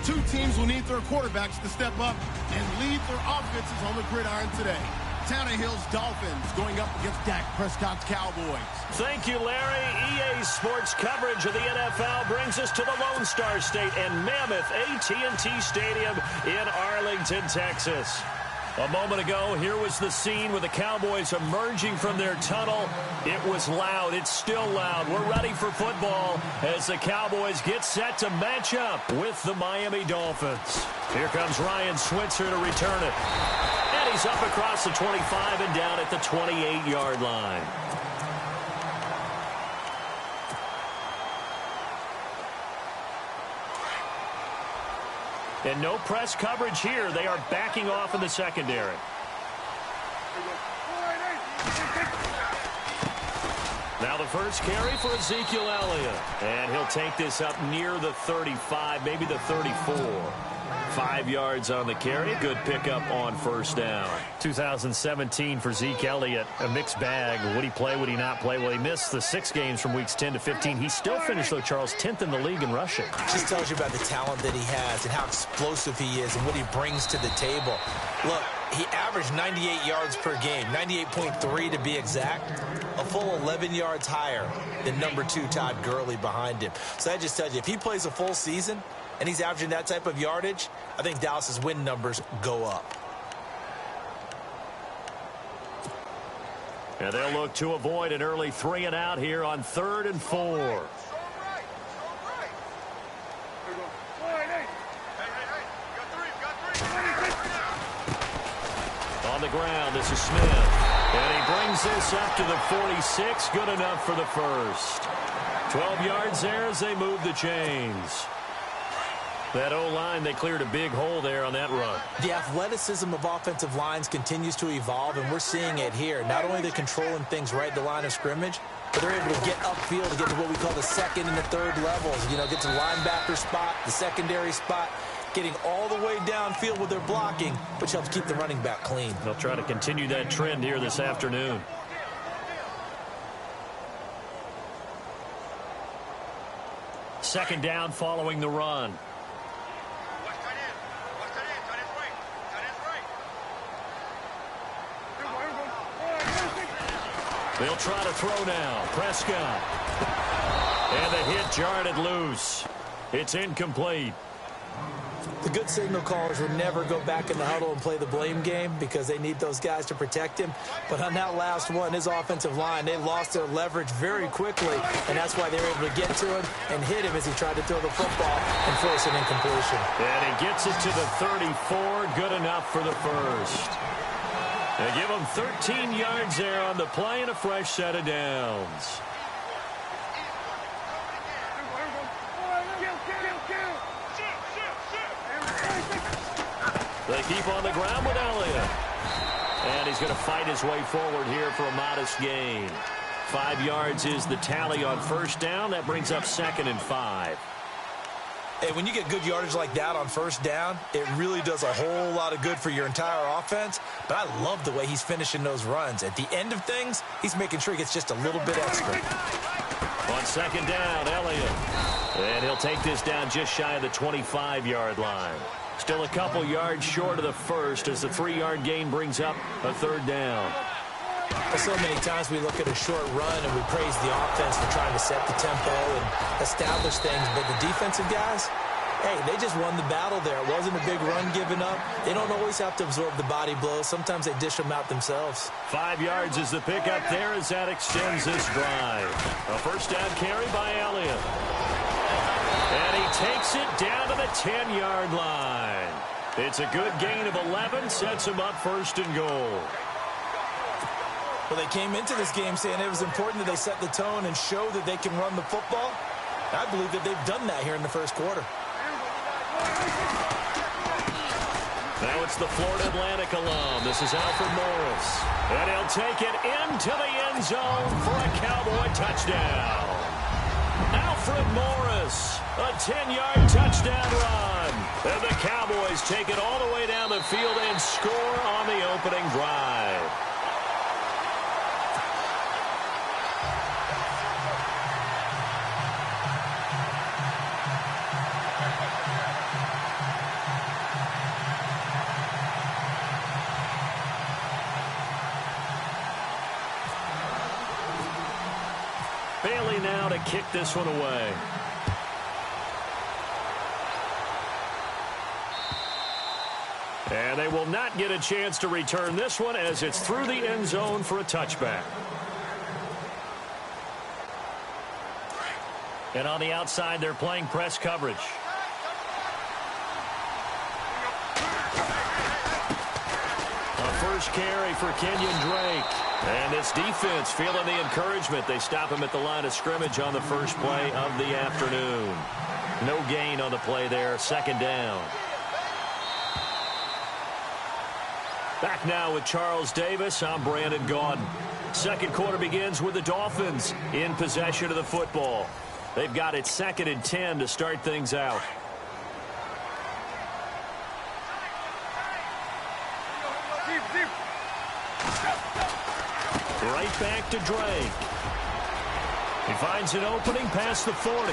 Two teams will need their quarterbacks to step up and lead their offenses on the gridiron today. Tannehill's Dolphins going up against Dak Prescott's Cowboys. Thank you, Larry. EA Sports coverage of the NFL brings us to the Lone Star State and Mammoth AT&T Stadium in Arlington, Texas. A moment ago, here was the scene with the Cowboys emerging from their tunnel. It was loud. It's still loud. We're ready for football as the Cowboys get set to match up with the Miami Dolphins. Here comes Ryan Switzer to return it. And he's up across the 25 and down at the 28-yard line. And no press coverage here. They are backing off in the secondary. Now the first carry for Ezekiel Elliott. And he'll take this up near the 35, maybe the 34. 5 yards on the carry. Good pickup on first down. 2017 for Zeke Elliott, a mixed bag. Would he play, would he not play? Well, he missed the 6 games from weeks 10 to 15. He still finished, though, Charles, 10th in the league in rushing. Just tells you about the talent that he has and how explosive he is and what he brings to the table. Look, he averaged 98 yards per game, 98.3 to be exact, a full 11 yards higher than number 2 Todd Gurley behind him. So that just tells you, if he plays a full season and he's averaging that type of yardage, I think Dallas's win numbers go up. And they'll look to avoid an early 3 and out here on 3rd and 4. On the ground, this is Smith. And he brings this up to the 46. Good enough for the first. 12 yards there as they move the chains. That O-line, they cleared a big hole there on that run. The athleticism of offensive lines continues to evolve, and we're seeing it here. Not only are they controlling things right at the line of scrimmage, but they're able to get upfield to get to what we call the second and the third levels. You know, get to the linebacker spot, the secondary spot, getting all the way downfield with their blocking, which helps keep the running back clean. They'll try to continue that trend here this afternoon. Second down following the run. They'll try to throw now. Prescott. And the hit jarred it loose. It's incomplete. The good signal callers would never go back in the huddle and play the blame game because they need those guys to protect him. But on that last one, his offensive line, they lost their leverage very quickly, and that's why they were able to get to him and hit him as he tried to throw the football and force an incompletion. And he gets it to the 34. Good enough for the first. They give him 13 yards there on the play and a fresh set of downs. They keep on the ground with Elliott. And he's going to fight his way forward here for a modest gain. 5 yards is the tally on first down. That brings up 2nd and 5. Hey, when you get good yardage like that on first down, it really does a whole lot of good for your entire offense. But I love the way he's finishing those runs. At the end of things, he's making sure he gets just a little bit extra. On second down, Elliott. And he'll take this down just shy of the 25-yard line. Still a couple yards short of the first as the 3-yard gain brings up a third down. Well, so many times we look at a short run and we praise the offense for trying to set the tempo and establish things. But the defensive guys, hey, they just won the battle there. It wasn't a big run given up. They don't always have to absorb the body blows. Sometimes they dish them out themselves. 5 yards is the pickup there as that extends this drive. A first down carry by Elliott. And he takes it down to the 10-yard line. It's a good gain of 11, sets him up 1st and goal. Well, they came into this game saying it was important that they set the tone and show that they can run the football. I believe that they've done that here in the first quarter. Now it's the Florida Atlantic alum. This is Alfred Morris. And he'll take it into the end zone for a Cowboy touchdown. Alfred Morris, a 10-yard touchdown run. And the Cowboys take it all the way down the field and score on the opening drive. Bailey now to kick this one away. And they will not get a chance to return this one as it's through the end zone for a touchback. And on the outside, they're playing press coverage. A first carry for Kenyon Drake. And this defense feeling the encouragement. They stop him at the line of scrimmage on the first play of the afternoon. No gain on the play there. Second down. Back now with Charles Davis. I'm Brandon Gaudin. Second quarter begins with the Dolphins in possession of the football. They've got it 2nd and 10 to start things out. Right back to Drake. He finds an opening past the 40.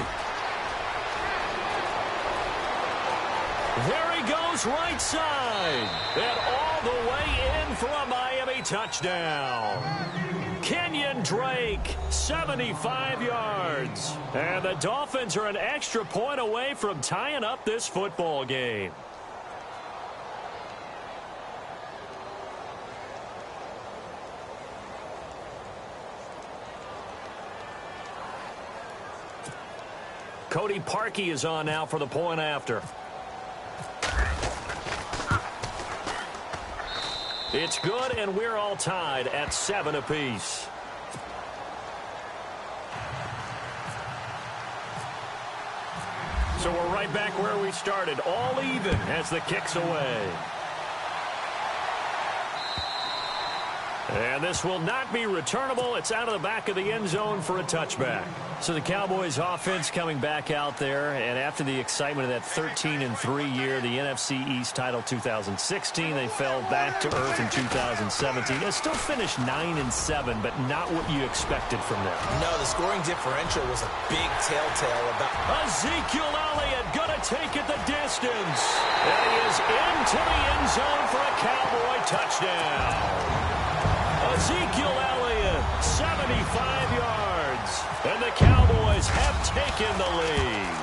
There he goes right side. And all the way in for a Miami touchdown. Kenyon Drake, 75 yards. And the Dolphins are an extra point away from tying up this football game. Cody Parkey is on now for the point after. It's good, and we're all tied at 7 apiece. So we're right back where we started, all even as the kick's away. And this will not be returnable. It's out of the back of the end zone for a touchback. So the Cowboys offense coming back out there, and after the excitement of that 13-3 year, the NFC East title 2016, they fell back to earth in 2017. They still finished 9-7, but not what you expected from them. No, the scoring differential was a big telltale about... Ezekiel Elliott gonna take it the distance. And he is into the end zone for a Cowboy touchdown. Ezekiel Elliott, 75 yards. And the Cowboys have taken the lead.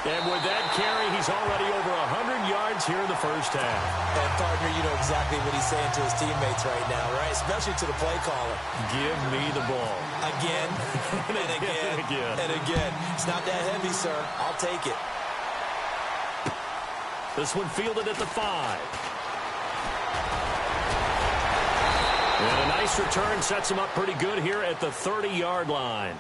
And with that carry, he's already over 100 yards here in the first half. And, partner, you know exactly what he's saying to his teammates right now, right? Especially to the play caller. Give me the ball. Again, and again, and again. It's not that heavy, sir. I'll take it. This one fielded at the 5. And a nice return sets him up pretty good here at the 30-yard line.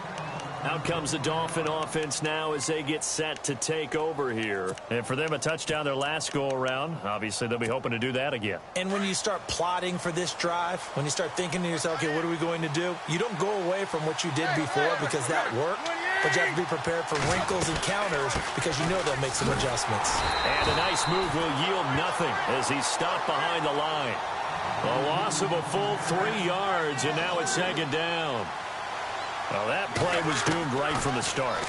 Out comes the Dolphin offense now as they get set to take over here. And for them, a touchdown their last go-around. Obviously, they'll be hoping to do that again. And when you start plotting for this drive, when you start thinking to yourself, okay, what are we going to do? You don't go away from what you did before because that worked. But you have to be prepared for wrinkles and counters because you know they'll make some adjustments. And a nice move will yield nothing as he's stopped behind the line. A loss of a full 3 yards, and now it's 2nd down. Well, that play was doomed right from the start.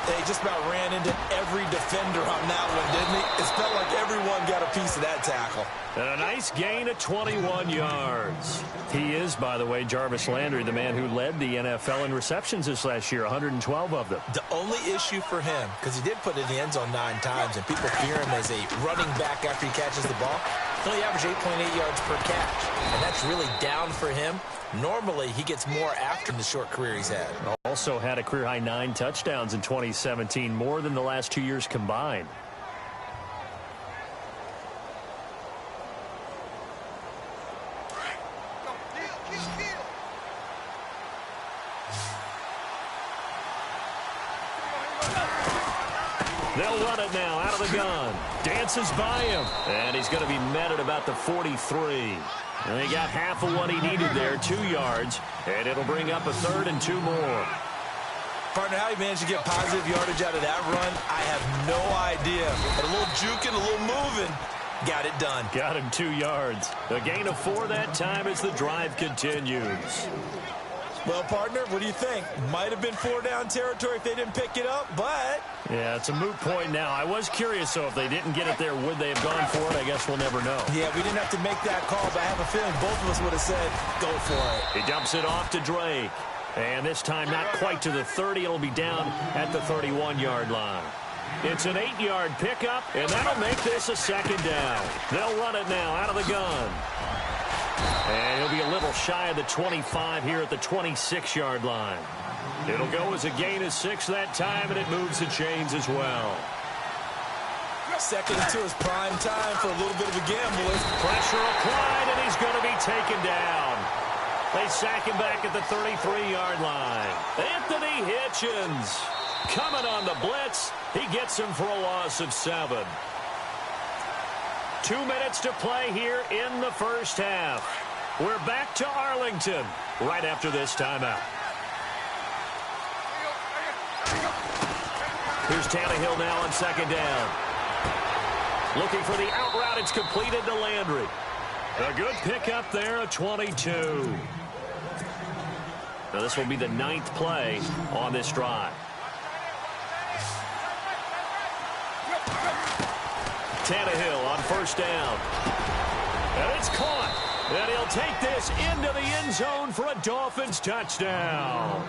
They just about ran into every defender on that one, didn't he? It felt like everyone got a piece of that tackle. And a nice gain of 21 yards. He is, by the way, Jarvis Landry, the man who led the NFL in receptions this last year, 112 of them. The only issue for him, because he did put it in the end zone 9 times, and people fear him as a running back after he catches the ball, he only averaged 8.8 yards per catch, and that's really down for him. Normally, he gets more after the short career he's had. Also had a career-high 9 touchdowns in 2017, more than the last 2 years combined. They'll run it now out of the gun. Dances by him. And he's going to be met at about the 43. And he got half of what he needed there, 2 yards. And it'll bring up a 3rd and 2 more. Partner, how he managed to get positive yardage out of that run, I have no idea. But a little juking, a little moving, got it done. Got him 2 yards. A gain of 4 that time as the drive continues. Well, partner, what do you think? Might have been 4-down territory if they didn't pick it up, but... Yeah, it's a moot point now. I was curious, so if they didn't get it there, would they have gone for it? I guess we'll never know. Yeah, we didn't have to make that call, but I have a feeling both of us would have said, go for it. He dumps it off to Drake. And this time not quite to the 30. It'll be down at the 31-yard line. It's an 8-yard pickup, and that'll make this a second down. They'll run it now out of the gun. And he'll be a little shy of the 25 here at the 26-yard line. It'll go as a gain of 6 that time, and it moves the chains as well. Second and 2 is prime time for a little bit of a gamble. Pressure applied, and he's going to be taken down. They sack him back at the 33-yard line. Anthony Hitchens coming on the blitz. He gets him for a loss of 7. 2 minutes to play here in the first half. We're back to Arlington right after this timeout. Here's Tannehill now on second down. Looking for the out route. It's completed to Landry. A good pickup there, a 22. Now this will be the 9th play on this drive. Tannehill on first down. And it's caught. And he'll take this into the end zone for a Dolphins touchdown.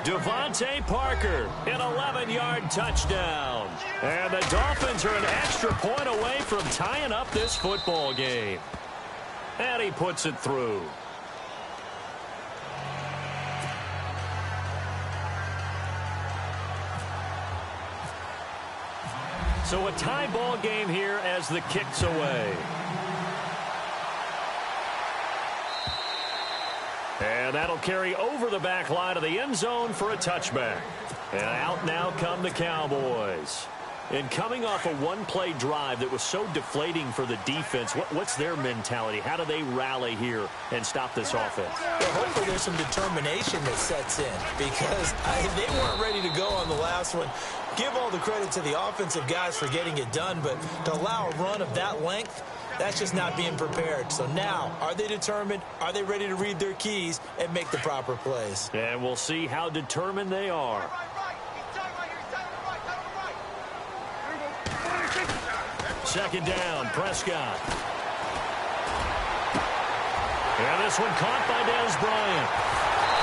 Devontae Parker, an 11-yard touchdown. And the Dolphins are an extra point away from tying up this football game. And he puts it through. So a tie ball game here as the kick's away. And that'll carry over the back line of the end zone for a touchback. And out now come the Cowboys. And coming off a one-play drive that was so deflating for the defense, what's their mentality? How do they rally here and stop this offense? Well, hopefully there's some determination that sets in because they weren't ready to go on the last one. Give all the credit to the offensive guys for getting it done, but to allow a run of that length, that's just not being prepared. So now, are they determined? Are they ready to read their keys and make the proper plays? And we'll see how determined they are. Second down, Prescott. And this one caught by Dez Bryant.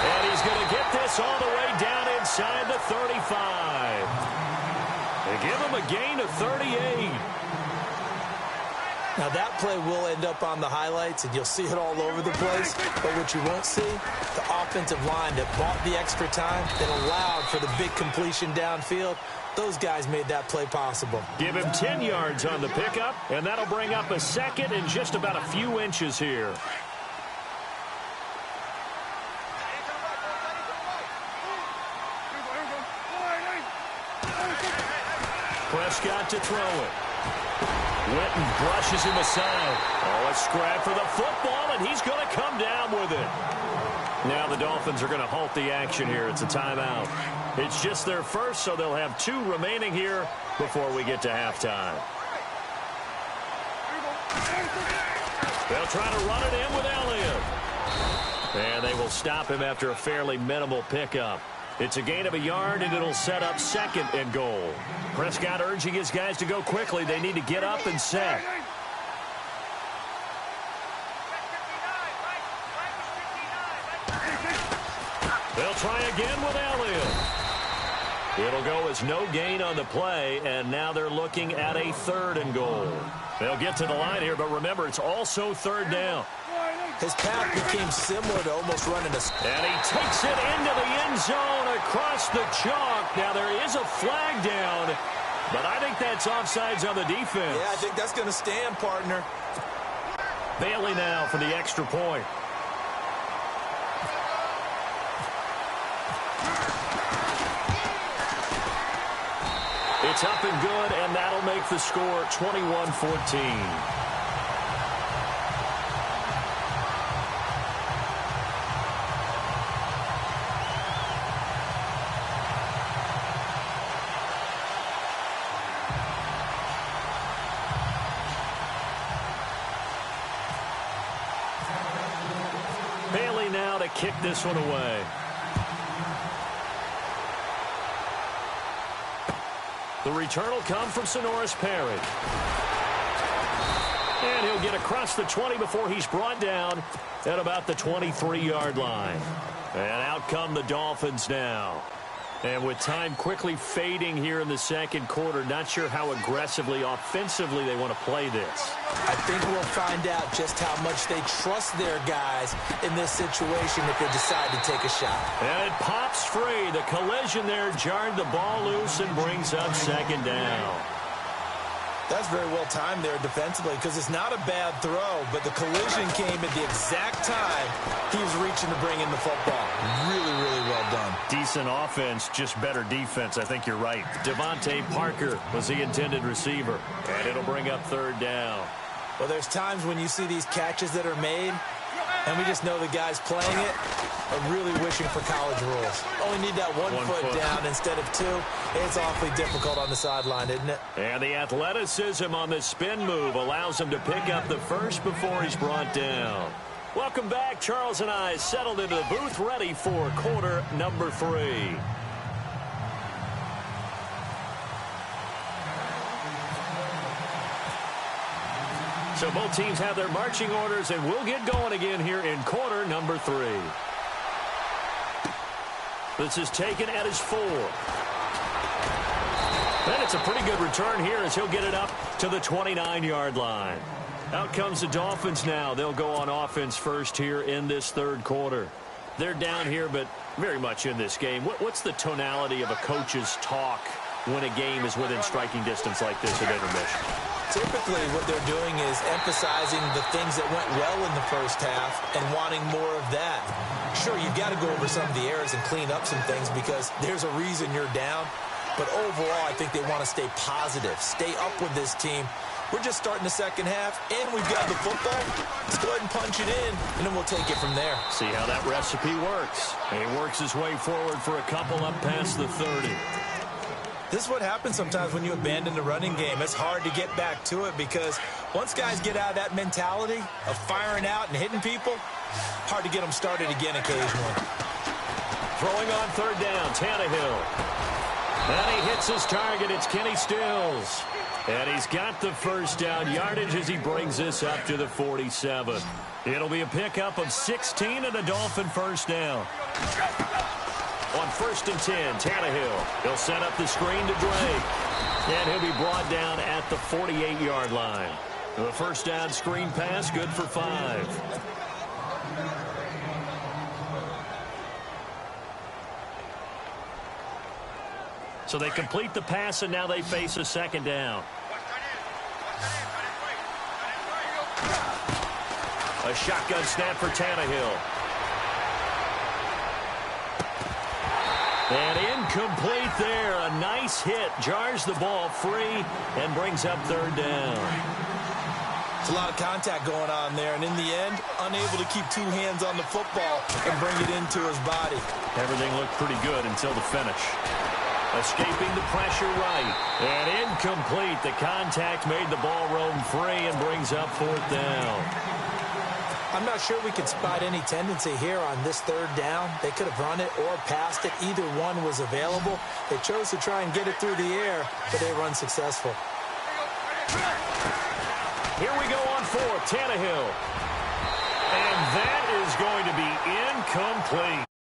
And he's going to get this all the way down inside the 35. They give him a gain of 38. Now that play will end up on the highlights, and you'll see it all over the place. But what you won't see, the offensive line that bought the extra time, that allowed for the big completion downfield, those guys made that play possible. Give him 10 yards on the pickup, and that'll bring up a second and just about a few inches here. Prescott to throw it. Witten brushes him aside. Oh, a scrap for the football, and he's going to come down with it. Now the Dolphins are going to halt the action here. It's a timeout. It's just their first, so they'll have 2 remaining here before we get to halftime. They'll try to run it in with Elliott. And they will stop him after a fairly minimal pickup. It's a gain of a yard, and it'll set up second and goal. Prescott urging his guys to go quickly. They need to get up and set. They'll try again with Elliott. It'll go as no gain on the play, and now they're looking at a 3rd and goal. They'll get to the line here, but remember, it's also 3rd down. His path became similar to almost running a... And he takes it into the end zone across the chalk. Now, there is a flag down, but I think that's offsides on the defense. Yeah, I think that's going to stand, partner. Bailey now for the extra point. It's up and good, and that'll make the score 21-14. Bailey now to kick this one away. The return will come from Sonoris Perry. And he'll get across the 20 before he's brought down at about the 23-yard line. And out come the Dolphins now. And with time quickly fading here in the second quarter, not sure how aggressively, offensively they want to play this. I think we'll find out just how much they trust their guys in this situation if they decide to take a shot. And it pops free. The collision there jarred the ball loose and brings up second down. That's very well timed there defensively because it's not a bad throw, but the collision came at the exact time he was reaching to bring in the football. Really, really well done. Decent offense, just better defense. I think you're right. Devontae Parker was the intended receiver, and it'll bring up third down. Well, there's times when you see these catches that are made, and we just know the guys playing it are really wishing for college rules. Only need that one foot down instead of two. It's awfully difficult on the sideline, isn't it? And the athleticism on the spin move allows him to pick up the first before he's brought down. Welcome back. Charles and I settled into the booth ready for quarter number 3. So both teams have their marching orders, and we'll get going again here in quarter number 3. This is taken at his 4. And it's a pretty good return here as he'll get it up to the 29-yard line. Out comes the Dolphins now. They'll go on offense first here in this third quarter. They're down here, but very much in this game. What's the tonality of a coach's talk when a game is within striking distance like this at intermission? Typically, what they're doing is emphasizing the things that went well in the first half and wanting more of that. Sure, you've got to go over some of the errors and clean up some things because there's a reason you're down. But overall, I think they want to stay positive, stay up with this team. We're just starting the second half, and we've got the football. Let's go ahead and punch it in, and then we'll take it from there. See how that recipe works. He works his way forward for a couple up past the 30. This is what happens sometimes when you abandon the running game. It's hard to get back to it because once guys get out of that mentality of firing out and hitting people, hard to get them started again occasionally. Throwing on third down, Tannehill. And he hits his target. It's Kenny Stills. And he's got the first down yardage as he brings this up to the 47. It'll be a pickup of 16 and a Dolphin first down. On 1st and 10, Tannehill. He'll set up the screen to Drake. And he'll be brought down at the 48-yard line. The first down screen pass, good for 5. So they complete the pass, and now they face a second down. A shotgun snap for Tannehill. And incomplete there. A nice hit. Jars the ball free and brings up third down. It's a lot of contact going on there, and in the end, unable to keep two hands on the football and bring it into his body. Everything looked pretty good until the finish. Escaping the pressure right. And incomplete. The contact made the ball roam free and brings up fourth down. I'm not sure we could spot any tendency here on this third down. They could have run it or passed it. Either one was available. They chose to try and get it through the air, but they were unsuccessful. Here we go on fourth. Tannehill. And that is going to be incomplete.